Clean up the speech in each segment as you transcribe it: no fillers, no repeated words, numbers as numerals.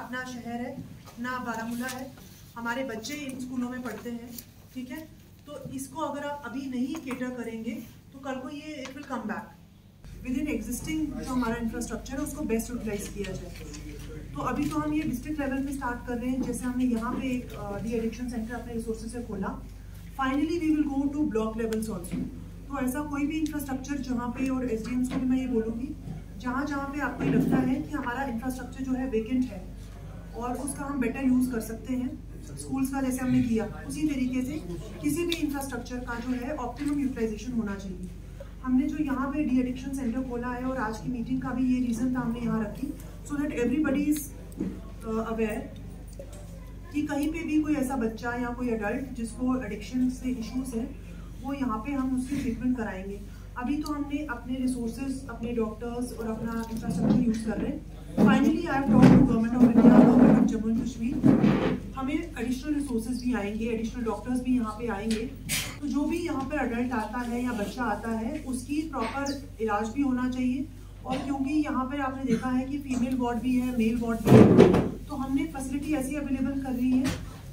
अपना शहर है, अपना बारामूला है, हमारे बच्चे इन स्कूलों में पढ़ते हैं, ठीक है। तो इसको अगर आप अभी नहीं केटर करेंगे तो कल को ये it will come back. With in existing जो हमारा इंफ्रास्ट्रक्चर है उसको बेस्ट यूटिलाइज किया जाए। तो अभी तो हम ये डिस्ट्रिक्ट लेवल पे स्टार्ट कर रहे हैं। जैसे हमने यहाँ पे एक डी एडिक्शन सेंटर अपने रिसोर्सेज से खोला, finally we will go to block levels also. तो ऐसा कोई भी इंफ्रास्ट्रक्चर जहाँ पे, और एसडीएम्स को भी मैं ये बोलूँगी, जहाँ पे आपको लगता है कि हमारा इंफ्रास्ट्रक्चर जो है वेकेंट है और उसका हम बेटर यूज़ कर सकते हैं, स्कूल्स का जैसे हमने किया उसी तरीके से किसी भी इंफ्रास्ट्रक्चर का जो है ऑप्टिमम यूटिलाइजेशन होना चाहिए। हमने जो यहाँ पे डी एडिक्शन सेंटर खोला है और आज की मीटिंग का भी ये रीज़न था हमने यहाँ रखी, so that everybody is aware कि कहीं पे भी कोई ऐसा बच्चा या कोई एडल्ट जिसको एडिक्शन से इश्यूज है, वो यहाँ पे हम उसकी ट्रीटमेंट कराएंगे। अभी तो हमने अपने रिसोर्सेज, अपने डॉक्टर्स और अपना इंफ्रास्ट्रक्चर यूज़ कर रहे हैं। Finally I have talked to government of India, government of Jammu and Kashmir, हमें एडिशनल रिसोर्सेज भी आएंगे, एडिशनल डॉक्टर्स भी यहाँ पे आएंगे। तो जो भी यहाँ पर अडल्ट आता है या बच्चा आता है उसकी प्रॉपर इलाज भी होना चाहिए। और क्योंकि यहाँ पर आपने देखा है कि फीमेल वार्ड भी है, मेल वार्ड भी है, तो हमने फैसिलिटी ऐसी अवेलेबल कर रही है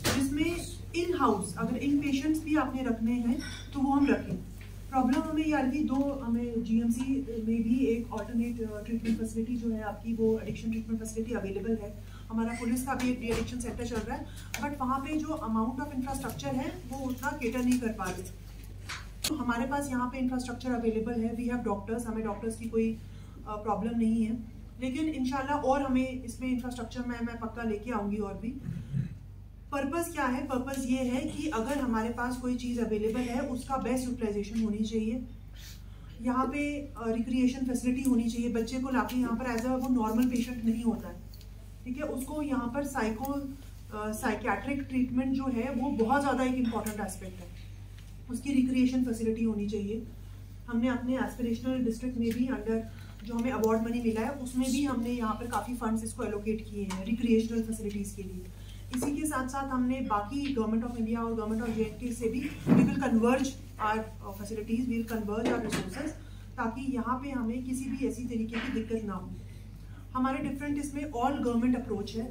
जिसमें इन हाउस अगर इन पेशेंट्स भी आपने रखने हैं तो वो हम रखें। प्रॉब्लम हमें यार की हमें जीएमसी में भी एक ऑल्टरनेट ट्रीटमेंट फैसिलिटी जो है आपकी, वो एडिक्शन ट्रीटमेंट फैसिलिटी अवेलेबल है। हमारा पुलिस का भी एक एडिक्शन सेंटर चल रहा है, बट वहाँ पे जो अमाउंट ऑफ इंफ्रास्ट्रक्चर है वो उतना केटर नहीं कर पा रहे। तो हमारे पास यहाँ पे इंफ्रास्ट्रक्चर अवेलेबल है, वी हैव डॉक्टर्स, हमें डॉक्टर्स की कोई प्रॉब्लम नहीं है। लेकिन इंशाल्लाह और हमें इसमें इंफ्रास्ट्रक्चर में मैं पक्का लेके आऊँगी। और भी पर्पस क्या है? पर्पस ये है कि अगर हमारे पास कोई चीज़ अवेलेबल है उसका बेस्ट यूटिलाइजेशन होनी चाहिए। यहाँ पे रिक्रिएशन फैसिलिटी होनी चाहिए। बच्चे को लाके यहाँ पर एज अ वो नॉर्मल पेशेंट नहीं होता है, ठीक है, उसको यहाँ पर साइकियाट्रिक ट्रीटमेंट जो है वो बहुत ज़्यादा एक इम्पॉर्टेंट एस्पेक्ट है। उसकी रिक्रिएशन फैसिलिटी होनी चाहिए। हमने अपने एस्पिरेशनल डिस्ट्रिक्ट में भी अंडर जो हमें अवार्ड मनी मिला है उसमें भी हमने यहाँ पर काफ़ी फंड्स इसको एलोकेट किए हैं रिक्रिएशनल फैसिलिटीज़ के लिए। इसी के साथ साथ हमने बाकी गवर्नमेंट ऑफ इंडिया और गवर्नमेंट ऑफ जेएंडके से भी we will converge our facilities, we will converge our resources, ताकि यहाँ पे हमें किसी भी ऐसी तरीके की दिक्कत ना हो। हमारे डिफरेंट इसमें ऑल गवर्नमेंट अप्रोच है।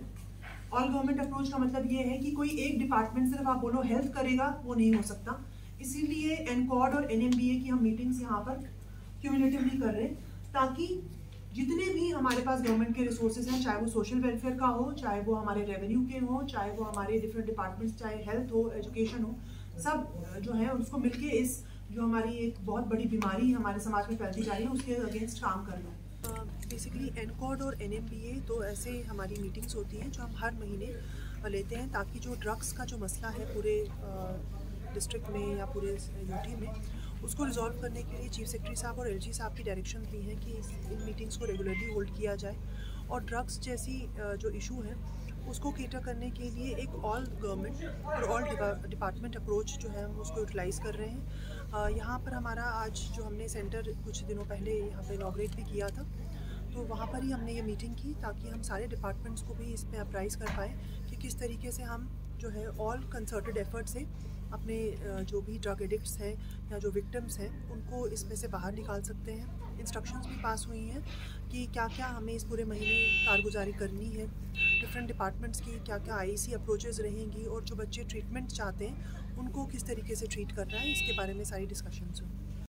ऑल गवर्नमेंट अप्रोच का मतलब ये है कि कोई एक डिपार्टमेंट सिर्फ आप बोलो हेल्थ करेगा वो नहीं हो सकता। इसीलिए एनकॉर्ड और एनएमबीए की हम मीटिंग्स यहाँ पर क्यूमुलेटिवली कर रहे हैं, ताकि जितने भी हमारे पास गवर्नमेंट के रिसोर्सेज हैं, चाहे वो सोशल वेलफेयर का हो, चाहे वो हमारे रेवेन्यू के हो, चाहे वो हमारे डिफरेंट डिपार्टमेंट्स, चाहे हेल्थ हो, एजुकेशन हो, सब जो है उसको मिलके इस जो हमारी एक बहुत बड़ी बीमारी हमारे समाज में फैलती जा रही है उसके अगेंस्ट काम करना। बेसिकली एनकॉर्ड और एनएमबीए तो ऐसे हमारी मीटिंग्स होती हैं जो हम हर महीने लेते हैं, ताकि जो ड्रग्स का जो मसला है पूरे डिस्ट्रिक्ट में या पूरे यूटी में, उसको रिजॉल्व करने के लिए चीफ सेक्रेटरी साहब और एलजी साहब की डायरेक्शन दी है कि इन मीटिंग्स को रेगुलरली होल्ड किया जाए। और ड्रग्स जैसी जो इशू है उसको केटर करने के लिए एक ऑल गवर्नमेंट और ऑल डिपार्टमेंट अप्रोच जो है हम उसको यूटिलाइज़ कर रहे हैं। यहाँ पर हमारा आज जो हमने सेंटर कुछ दिनों पहले यहाँ पर इनॉग्रेट भी किया था, तो वहाँ पर ही हमने ये मीटिंग की ताकि हम सारे डिपार्टमेंट्स को भी इसमें अप्राइज़ कर पाएँ कि किस तरीके से हम जो है ऑल कंसर्टेड एफर्ट से अपने जो भी ड्रग एडिक्ट्स हैं या जो विक्टिम्स हैं उनको इसमें से बाहर निकाल सकते हैं। इंस्ट्रक्शंस भी पास हुई हैं कि क्या क्या हमें इस पूरे महीने कारगुजारी करनी है, डिफरेंट डिपार्टमेंट्स की क्या क्या आईसी अप्रोचेस रहेंगी, और जो बच्चे ट्रीटमेंट चाहते हैं उनको किस तरीके से ट्रीट करना है, इसके बारे में सारी डिस्कशंस हुई।